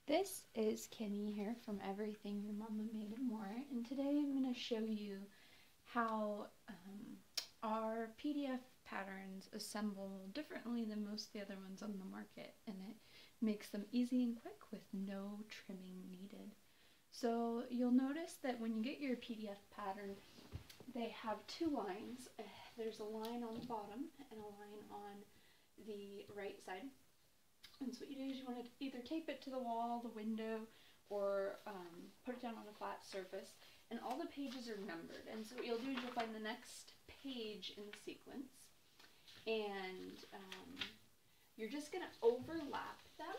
This is Kimmy here from Everything Your Mama Made and More, and today I'm going to show you how our PDF patterns assemble differently than most of the other ones on the market, and it makes them easy and quick with no trimming needed. So you'll notice that when you get your PDF pattern, they have two lines. There's a line on the bottom and a line on the right side. And so what you do is you want to either tape it to the wall, the window, or put it down on a flat surface. And all the pages are numbered. And so what you'll do is you'll find the next page in the sequence. And you're just going to overlap them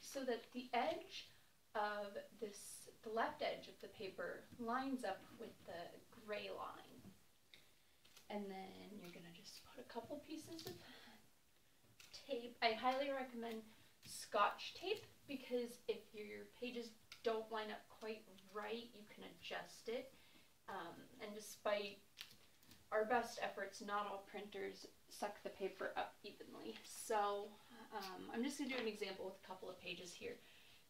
so that the edge of the left edge of the paper lines up with the gray line. And then you're going to just put a couple pieces of tape. I highly recommend Scotch tape because if your pages don't line up quite right, you can adjust it. And despite our best efforts, not all printers suck the paper up evenly. So I'm just going to do an example with a couple of pages here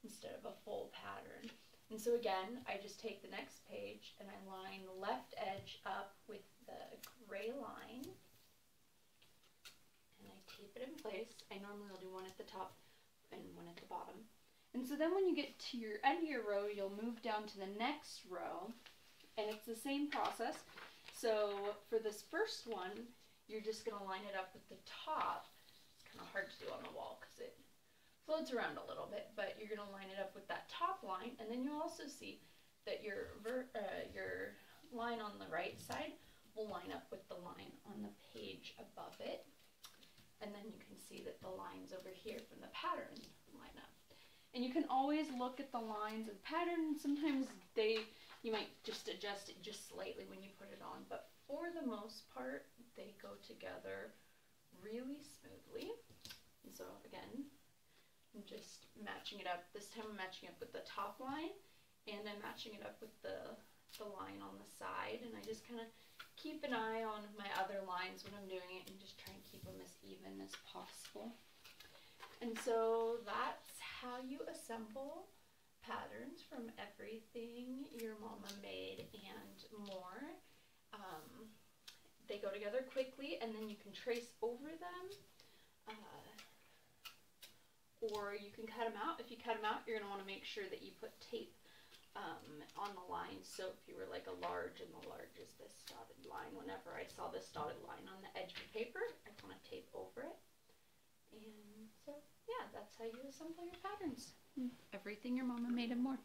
instead of a full pattern. And so again, I just take the next page and I line the left edge up with the gray line. Tape it in place. I normally will do one at the top and one at the bottom. And so then when you get to your end of your row, you'll move down to the next row, and it's the same process. So for this first one, you're just going to line it up with the top. It's kind of hard to do on the wall because it floats around a little bit, but you're going to line it up with that top line, and then you'll also see that your line on the right side will line up with the line on the page above it. And then you can see that the lines over here from the pattern line up. And you can always look at the lines of the pattern. Sometimes you might just adjust it just slightly when you put it on, but for the most part, they go together really smoothly. And so again, I'm just matching it up. This time I'm matching up with the top line, and I'm matching it up with the line on the side, and I just kind of keep an eye on my other lines when I'm doing it and just try and keep them as even as possible. And so that's how you assemble patterns from Everything Your Mama Made and More. They go together quickly, and then you can trace over them, or you can cut them out. If you cut them out, you're going to want to make sure that you put tape on the line. So if you were like a large, and the large is this dotted line, whenever I saw this dotted line on the edge of the paper, I want to tape over it. And so yeah, that's how you assemble your patterns. Everything Your Mama Made and More.